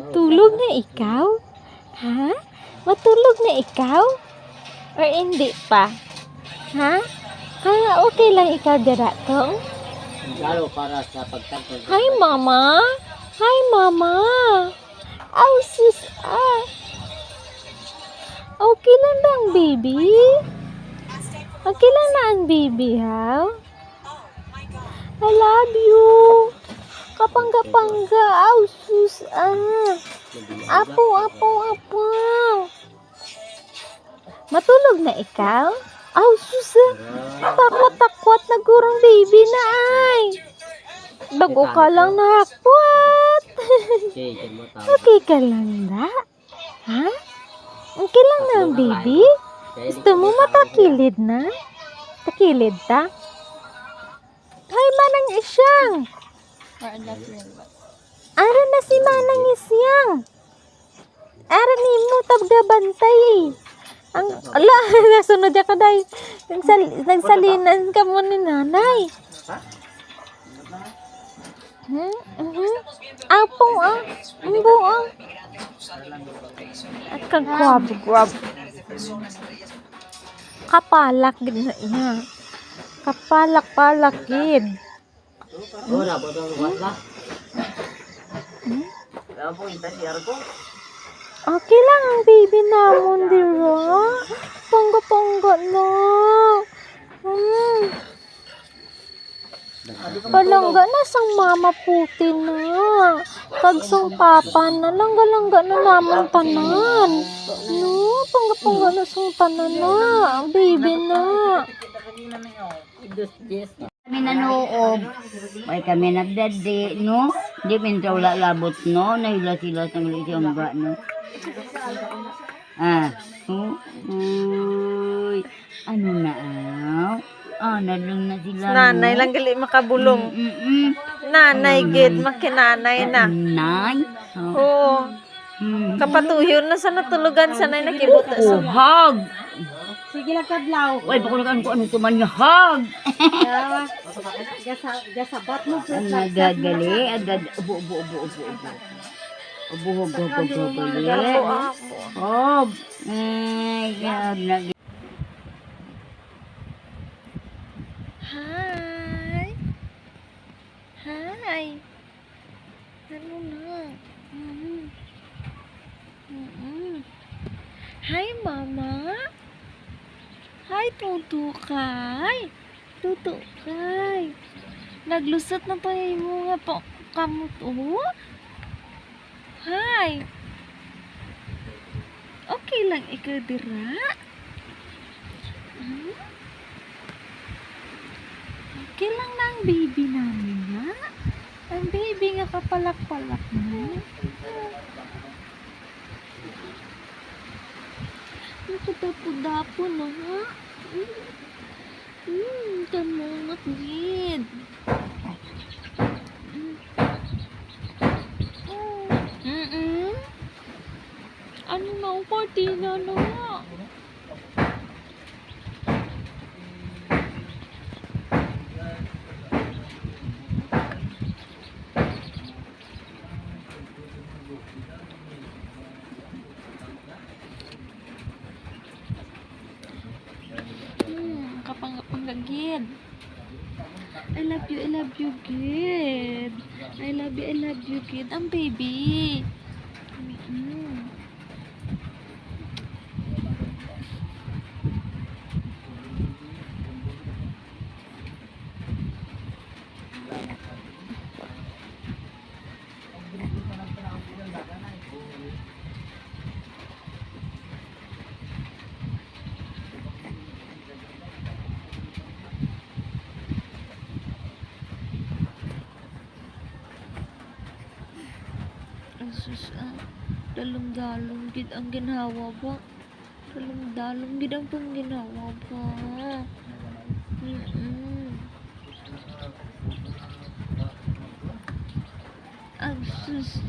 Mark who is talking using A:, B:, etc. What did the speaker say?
A: Matulog na ikaw? Ha? Matulog na ikaw? Or hindi pa? Ha? Kaya okay lang ikaw dira to?
B: Lalo para sa pagtagpag.
A: Hi, Mama! Hi, Mama! Aw, sus! Okay lang ba ang baby? Okay lang na ang baby, ha? I love you! Kapangga-pangga! Aw, sus! Apo, apo, apo! Matulog na ikaw? Aw, sus! Takwat-takwat na gurang baby na ay! Bago ka lang nakakwat! Okay ka lang da? Ha? Okay lang na ang baby? Gusto mo matakilid na? Takilid ta? Hay, manang isyang! Ara na si manang isyang! Ara ni mo tabgabantay eh! Ang, ala, nasunod ka day. Nagsalinan ka mo ni nanay. Apong Umbo At kagwab. Kapalak gid na iya. Kapalak gid.
B: Ora ba daw wala? Apo ita si Argo.
A: Okay lang ang baby namon dira. Pangga na. Palangga na sang mama puti na. Tagsang papa na. Langga na namon tanan. No, pangga na sang tanan na. Ang baby na.
C: Kami nanoob. May kami nagdadi, no? Di minta wala labot, no? Nahila sila sa mga isang ba, no? Uy, ano na, nalang na sila,
A: Nanay lang gali makabulong. Nanay gid makinanay na.
C: Nanay?
A: Oo. Kapatuyon na sa natulugan sanay nakibuta sa.
C: Hag!
A: Sige lang kadlaw.
C: Uy, bakulakan ko anong tuman niya, hag!
A: Gasabat mo
C: Ang nagagali, agad, ubo. Hog. Ay, God,
A: Hi. Ano na? Hi, Mama. Hi, Tutukay. Naglusot na pa yung mga kamot, oh. Hi. Okay lang ikaw dira? Okay lang na ang baby namin, ha? Ang baby nga kapalak-palak na. Ang kadapo-dapo na, ha? Kamungot gid. Ano na ang party na nga? Kapangagid. I love you, kid. I love you, kid. Ang baby. Dalong-dalong gid ang ginawa ba? Dalong-dalong gid ang pangginawa ba? Sus.